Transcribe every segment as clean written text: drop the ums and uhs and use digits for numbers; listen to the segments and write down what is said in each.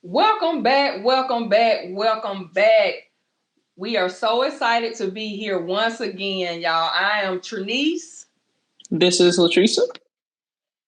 Welcome back, welcome back, welcome back. We are so excited to be here once again, y'all. I am Trinese, This is Latrisa.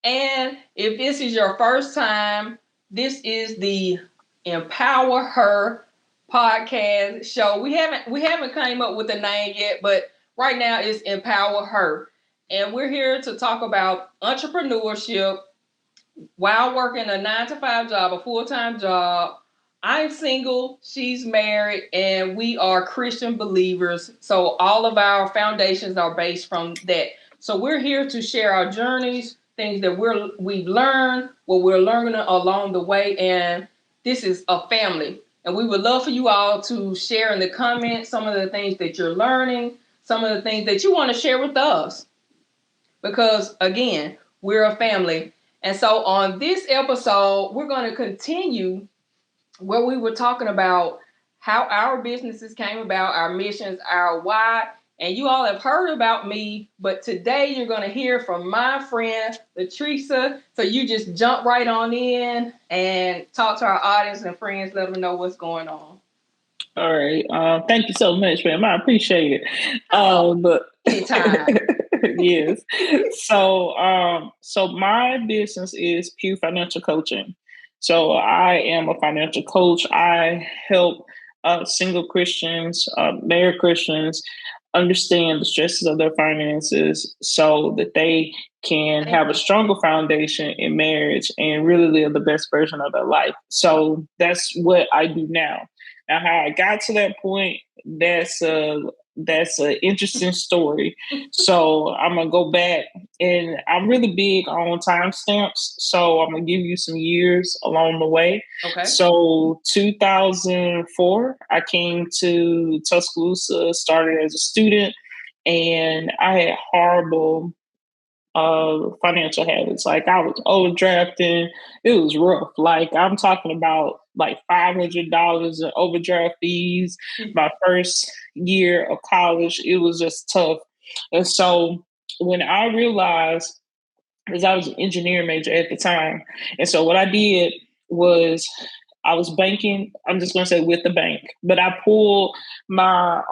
and if this is your first time, this is the Empower Her podcast show. We haven't came up with a name yet, but right now it's Empower Her. And we're here to talk about entrepreneurship, while working a 9 to 5 job, a full-time job. I'm single, she's married, and we are Christian believers. So all of our foundations are based from that. So we're here to share our journeys, things that we've learned, what we're learning along the way, and this is a family. And we would love for you all to share in the comments some of the things that you're learning, some of the things that you want to share with us because again, we're a family. And so on this episode, we're going to continue where we were talking about how our businesses came about, our missions, our why. And you all have heard about me, but today you're going to hear from my friend Latrisa. So you just jump right on in and talk to our audience and friends, let them know what's going on. All right. Thank you so much, ma'am. I appreciate it. But Anytime. yes. So my business is Pugh Financial Coaching. So I am a financial coach. I help single Christians, married Christians, understand the stresses of their finances so that they can have a stronger foundation in marriage and really live the best version of their life. So that's what I do now. Now, how I got to that point, that's an interesting story. So I'm gonna go back, and I'm really big on timestamps. So I'm gonna give you some years along the way. Okay. So 2004, I came to Tuscaloosa, started as a student, and I had horrible financial habits. Like I was overdrafting. It was rough. Like I'm talking about like $500 in overdraft fees. My first year of college, it was just tough. And so when I realized, because I was an engineering major at the time, and so what I did was I was banking. I'm just going to say with the bank, but I pulled my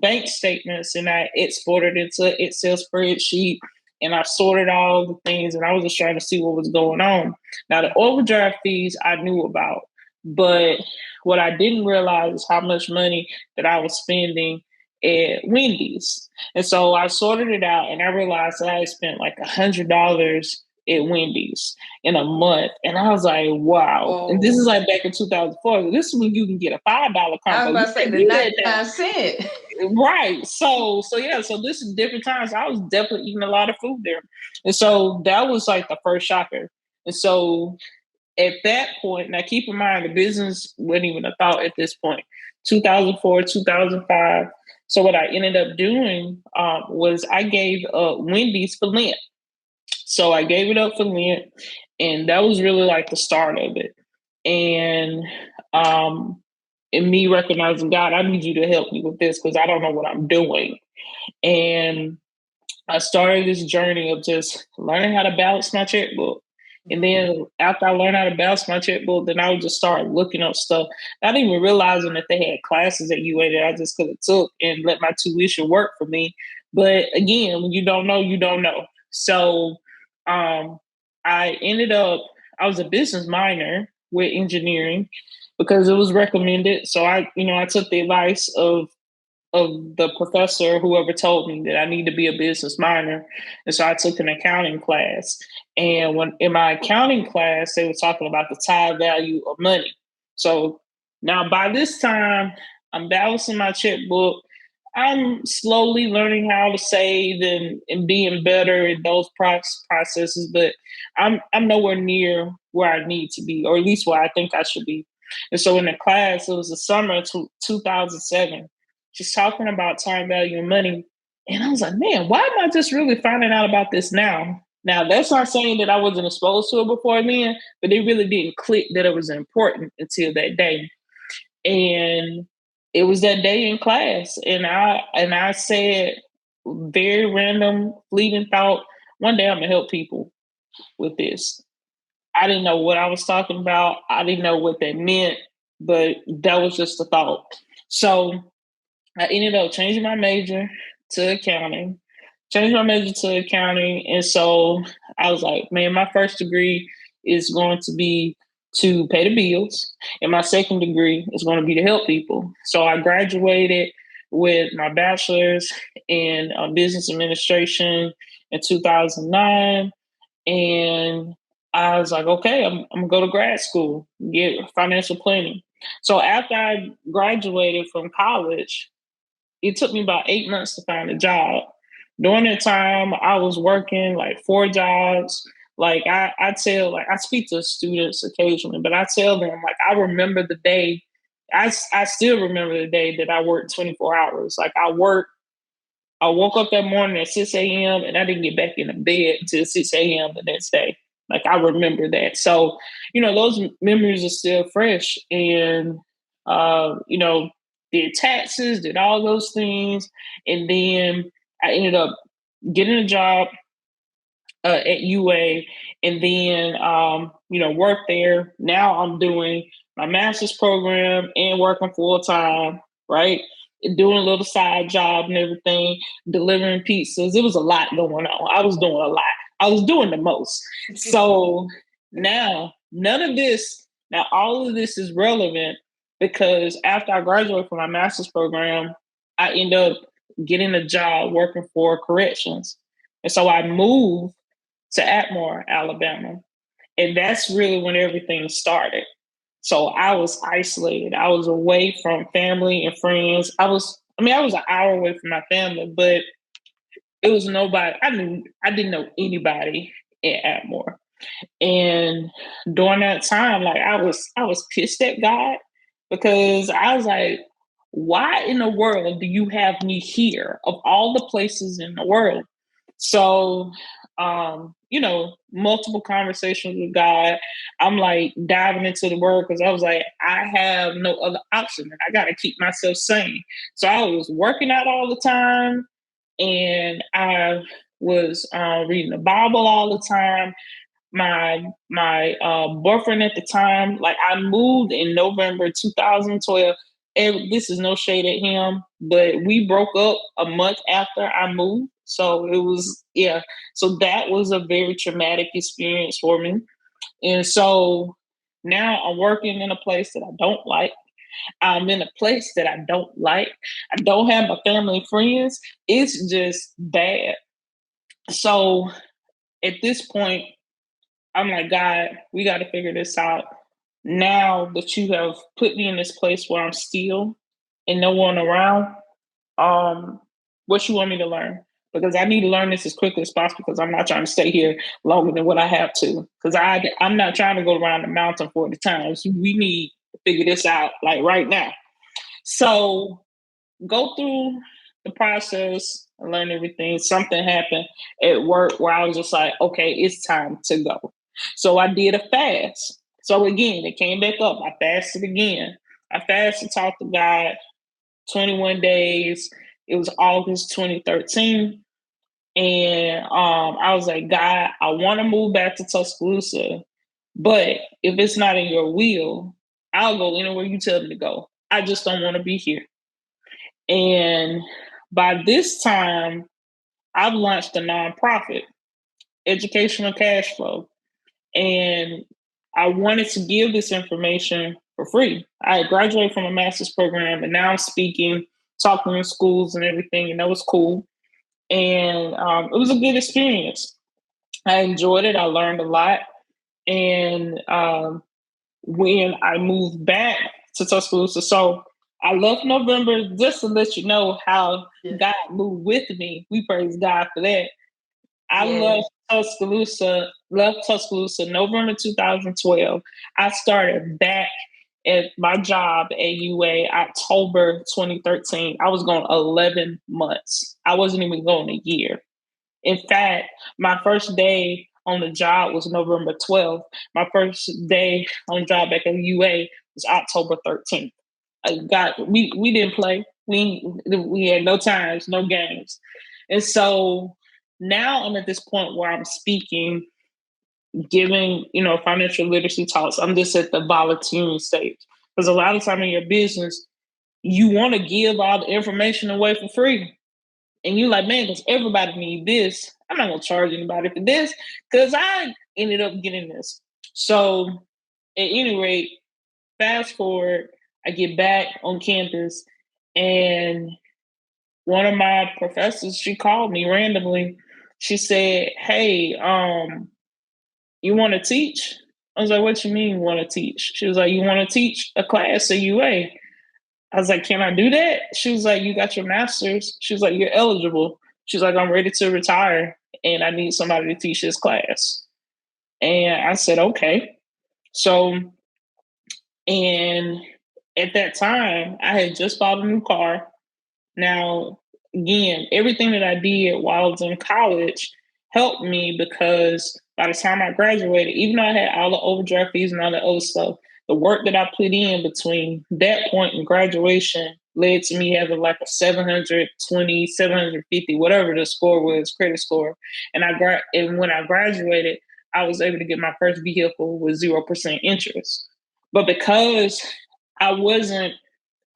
bank statements and I exported it into an Excel spreadsheet and I sorted all the things and I was just trying to see what was going on. Now, the overdraft fees I knew about, but what I didn't realize is how much money that I was spending at Wendy's. And so I sorted it out and I realized that I had spent like $100 at Wendy's in a month. And I was like, wow. Whoa. And this is like back in 2004. This is when you can get a $5 combo. I was about to say the 99 cent. Right. So this is different times. I was definitely eating a lot of food there. And so that was like the first shocker. And so at that point, now keep in mind the business wasn't even a thought at this point. 2004, 2005. So what I ended up doing was I gave Wendy's for Lent. So I gave it up for Lent, and that was really like the start of it. And and me recognizing, God, I need you to help me with this because I don't know what I'm doing. And I started this journey of just learning how to balance my checkbook. And then after I learned how to balance my checkbook, then I would just start looking up stuff, not even realizing that they had classes at UA that I just could have took and let my tuition work for me. But again, when you don't know, you don't know. So I ended up, I was a business minor with engineering because it was recommended. So I took the advice of the professor, whoever told me that I need to be a business minor. And so I took an accounting class. And when in my accounting class, they were talking about the time value of money. So now by this time, I'm balancing my checkbook. I'm slowly learning how to save and being better in those processes, but I'm nowhere near where I need to be, or at least where I think I should be. And so in the class, it was the summer of 2007. She's talking about time value and money. And I was like, man, why am I just really finding out about this now? Now, that's not saying that I wasn't exposed to it before then, but it really didn't click that it was important until that day. And it was that day in class. And I said, very random, fleeting thought, one day I'm gonna help people with this. I didn't know what I was talking about. I didn't know what that meant, but that was just a thought. So I ended up changing my major to accounting, and so I was like, man, my first degree is going to be to pay the bills, and my second degree is going to be to help people. So I graduated with my bachelor's in business administration in 2009, and I was like, okay, I'm gonna go to grad school, get financial planning. So after I graduated from college, it took me about 8 months to find a job. During that time, I was working like 4 jobs. Like I tell, like I speak to students occasionally, but I tell them like I remember the day. I still remember the day that I worked 24 hours. Like I woke up that morning at 6 a.m. and I didn't get back in the bed until 6 a.m. the next day. Like I remember that. So, those memories are still fresh. And, did taxes, did all those things. And then I ended up getting a job at UA, and then work there. Now I'm doing my master's program and working full time, right? Doing a little side job and everything, delivering pizzas. It was a lot going on. I was doing a lot. I was doing the most. So now all of this is relevant because after I graduated from my master's program, I end up getting a job working for corrections. And so I moved to Atmore, Alabama. And that's really when everything started. So I was isolated. I was away from family and friends. I was an hour away from my family, but it was nobody. I didn't know anybody in Atmore. And during that time, like I was pissed at God because I was like, why in the world do you have me here of all the places in the world? So, multiple conversations with God. I'm like diving into the word because I was like, I have no other option and I got to keep myself sane. So I was working out all the time and I was reading the Bible all the time. My boyfriend at the time, like I moved in November 2012. And this is no shade at him, but we broke up a month after I moved. So it was, yeah. So that was a very traumatic experience for me. And so now I'm working in a place that I don't like. I'm in a place that I don't like. I don't have my family and friends. It's just bad. So at this point, I'm like, God, we got to figure this out. Now that you have put me in this place where I'm still and no one around, what you want me to learn? Because I need to learn this as quickly as possible because I'm not trying to stay here longer than what I have to. Because I'm not trying to go around the mountain 40 times. We need to figure this out like right now. So go through the process and learn everything. Something happened at work where I was just like, okay, it's time to go. So I did a fast. So again, it came back up. I fasted again. I fasted, talked to God 21 days. It was August 2013. And I was like, God, I want to move back to Tuscaloosa. But if it's not in your will, I'll go anywhere you tell me to go. I just don't want to be here. And by this time, I've launched a nonprofit, Educational Cash Flow. And I wanted to give this information for free. I had graduated from a master's program and now I'm speaking, talking in schools and everything, and that was cool. And it was a good experience. I enjoyed it. I learned a lot. And when I moved back to Tuscaloosa, so I left November, just to let you know how God moved with me. We praise God for that. I left Tuscaloosa November 2012. I started back at my job at UA October 2013. I was going 11 months. I wasn't even going a year. In fact, my first day on the job was November 12th. My first day on the job back at UA was October 13th. We didn't play. We had no times, no games. And so now I'm at this point where I'm speaking giving, financial literacy talks. I'm just at the volunteering stage. Because a lot of time in your business, you want to give all the information away for free. And you're like, man, because everybody need this. I'm not going to charge anybody for this because I ended up getting this. So at any rate, fast forward, I get back on campus and one of my professors, she called me randomly. She said, hey, you want to teach? I was like, what you mean you want to teach? She was like, you want to teach a class at UA? I was like, can I do that? She was like, you got your master's. She was like, you're eligible. She's like, I'm ready to retire and I need somebody to teach this class. And I said, okay. So, and at that time, I had just bought a new car. Now, again, everything that I did while I was in college helped me because by the time I graduated, even though I had all the overdraft fees and all the other stuff, the work that I put in between that point and graduation led to me having like a 720, 750, whatever the score was, credit score. And and when I graduated, I was able to get my first vehicle with 0% interest. But because I wasn't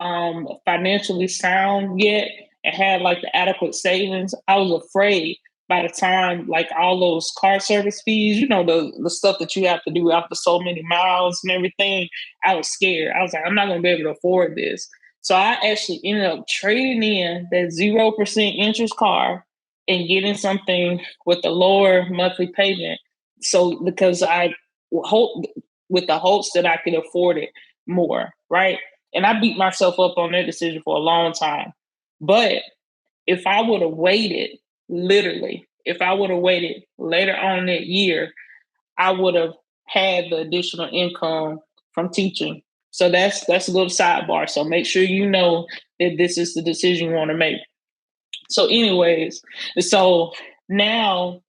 financially sound yet and had like the adequate savings, I was afraid by the time like all those car service fees, the stuff that you have to do after so many miles and everything, I was scared. I was like, I'm not gonna be able to afford this. So I actually ended up trading in that 0% interest car and getting something with a lower monthly payment. So because I hope with the hopes that I could afford it more, right? And I beat myself up on that decision for a long time. But if I would have waited, literally, if I would have waited later on that year, I would have had the additional income from teaching. So that's a little sidebar. So make sure you know that this is the decision you want to make. So, anyways, so now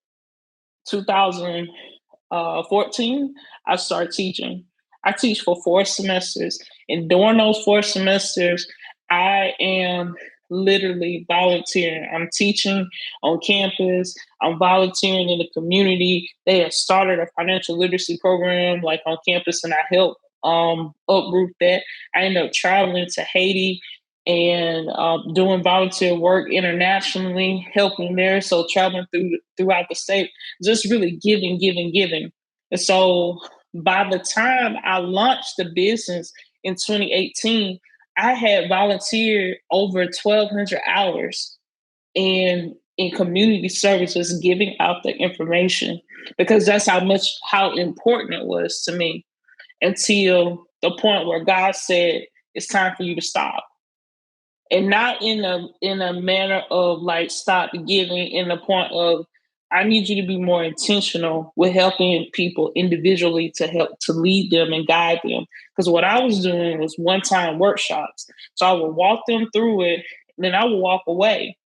2014, I start teaching. I teach for 4 semesters. And during those 4 semesters, I am literally volunteering. I'm teaching on campus. I'm volunteering in the community. They have started a financial literacy program like on campus, and I help uproot that. I ended up traveling to Haiti and doing volunteer work internationally, helping there. So traveling throughout the state, just really giving, giving, giving. And so by the time I launched the business in 2018, I had volunteered over 1,200 hours in community services, giving out the information because that's how important it was to me until the point where God said, it's time for you to stop. And not in a manner of like stop giving, in the point of I need you to be more intentional with helping people individually to help to lead them and guide them. Because what I was doing was one-time workshops. So I would walk them through it, and then I would walk away.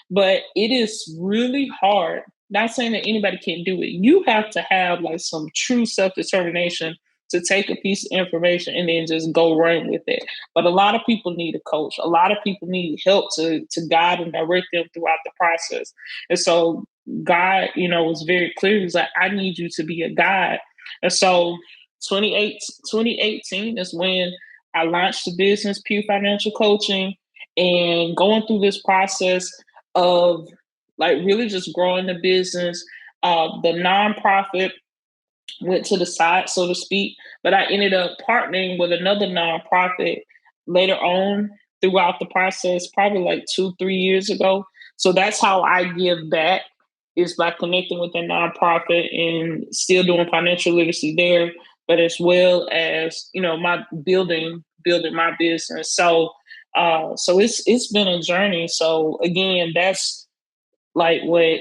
But it is really hard. Not saying that anybody can't do it. You have to have like some true self-determination to take a piece of information and then just go run with it. But a lot of people need a coach. A lot of people need help to guide and direct them throughout the process. And so God, was very clear. He was like, I need you to be a guide. And so 2018 is when I launched the business, Pugh Financial Coaching, and going through this process of like really just growing the business. The nonprofit went to the side, so to speak, but I ended up partnering with another nonprofit later on throughout the process, probably like 2-3 years ago. So that's how I give back, is by connecting with a nonprofit and still doing financial literacy there, but as well as, my building my business. So it's been a journey. So again, that's like what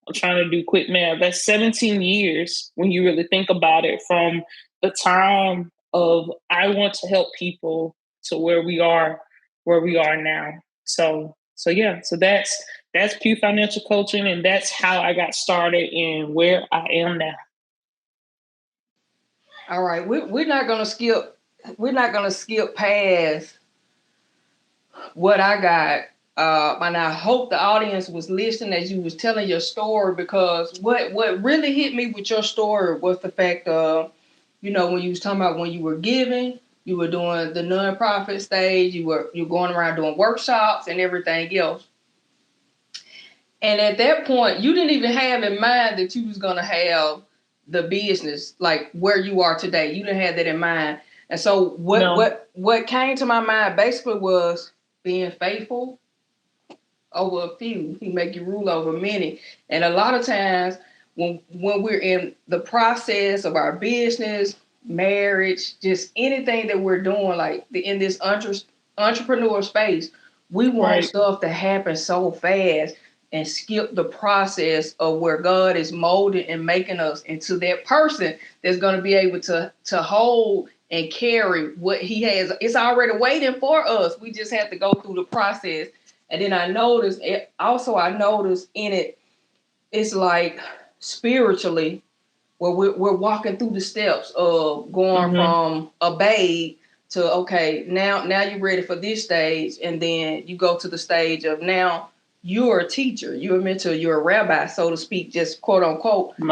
I'm trying to do quick math. That's 17 years when you really think about it, from the time of I want to help people to where we are now. So yeah, so that's Pew Financial Coaching, and that's how I got started and where I am now. All right, we're not gonna skip. We're not gonna skip past what I got and I hope the audience was listening as you was telling your story, because what really hit me with your story was the fact of, when you was talking about when you were giving, you were doing the nonprofit stage, you're going around doing workshops and everything else. And at that point, you didn't even have in mind that you was gonna have the business like where you are today. You didn't have that in mind. And so what came to my mind basically was being faithful over a few. He make you rule over many. And a lot of times when we're in the process of our business, marriage, just anything that we're doing, like in this entrepreneur space, we want stuff to happen so fast and skip the process of where God is molding and making us into that person that's going to be able to hold and carry what he has. It's already waiting for us. We just have to go through the process. And then I noticed in it, it's like spiritually, where we're walking through the steps of going from a babe to, okay, now you're ready for this stage. And then you go to the stage of now you're a teacher, you're a mentor, you're a rabbi, so to speak, just quote unquote. And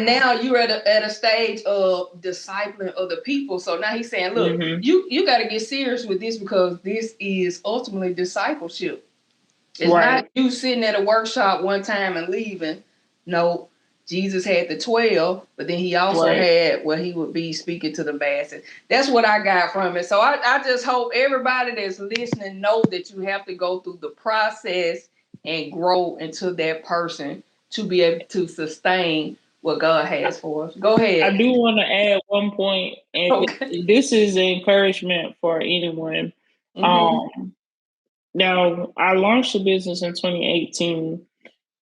now you're at a stage of discipling other people. So now he's saying, look, you got to get serious with this, because this is ultimately discipleship. It's not you sitting at a workshop one time and leaving. No, Jesus had the 12, but then he also had where he would be speaking to the masses. That's what I got from it. So I just hope everybody that's listening know that you have to go through the process and grow into that person to be able to sustain what God has for us. Go ahead. I do want to add one point, and this is encouragement for anyone. Now, I launched the business in 2018,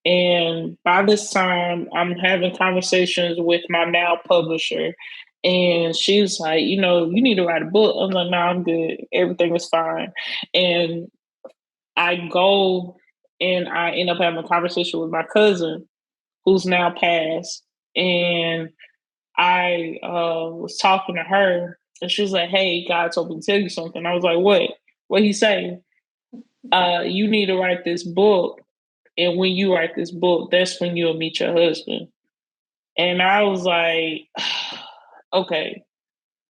and by this time, I'm having conversations with my now publisher, and she's like, you need to write a book. I'm like, no, I'm good. Everything is fine. And I go and I end up having a conversation with my cousin, who's now passed, and I was talking to her, and she was like, hey, God told me to tell you something. I was like, what? What he say? You need to write this book. And when you write this book, that's when you'll meet your husband. And I was like, okay.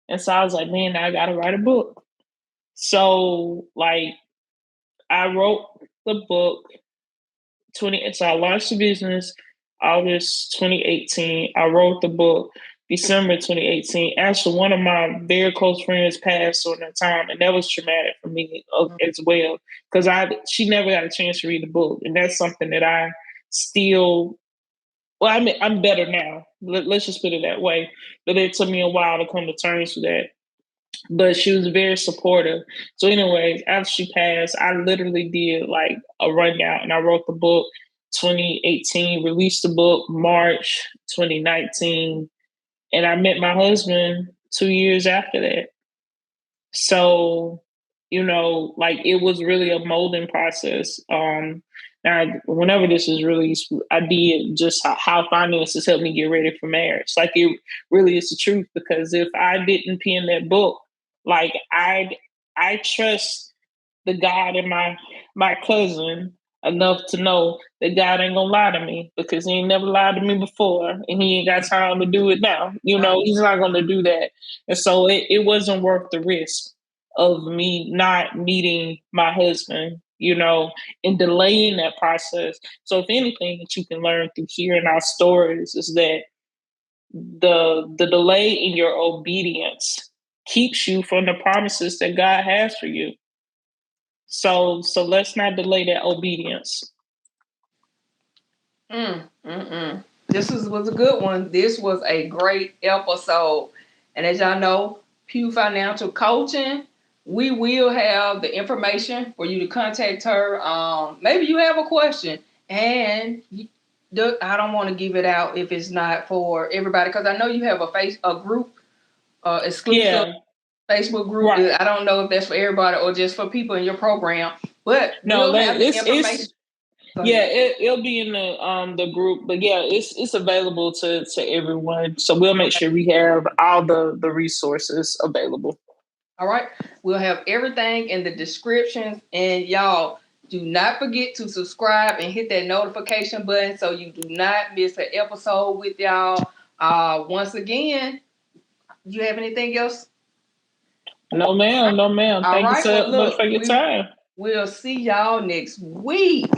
And so I was like, man, I got to write a book. So I wrote the book so I launched the business August 2018. I wrote the book December 2018. Actually, one of my very close friends passed during that time, and that was traumatic for me as well, because she never got a chance to read the book, and that's something that I still. Well, I'm better now. Let's just put it that way. But it took me a while to come to terms with that. But she was very supportive. So anyways, after she passed, I literally did a rundown, and I wrote the book 2018, released the book March 2019, and I met my husband 2 years after that. So, it was really a molding process. Now, whenever this is released, I did just how finances helped me get ready for marriage. It really is the truth, because if I didn't pen that book, I trust the God in my cousin enough to know that God ain't gonna lie to me, because he ain't never lied to me before, and he ain't got time to do it now. He's not gonna do that. And so it wasn't worth the risk of me not meeting my husband, and delaying that process. So if anything that you can learn through hearing our stories is that the delay in your obedience keeps you from the promises that God has for you. So let's not delay that obedience. This was a good one. This was a great episode. And as y'all know, Pugh Financial Coaching, we will have the information for you to contact her. Maybe you have a question, and I don't want to give it out if it's not for everybody, because I know you have a group, exclusive Facebook group. Right. I don't know if that's for everybody or just for people in your program, but we'll have the information. It'll be in the group, but it's available to everyone. So we'll make sure we have all the resources available. All right. We'll have everything in the descriptions. And y'all, do not forget to subscribe and hit that notification button so you do not miss an episode with y'all. Once again, you have anything else? No, ma'am. No, ma'am. All Thank you right. so Well, much look, for your time. we'll see y'all next week.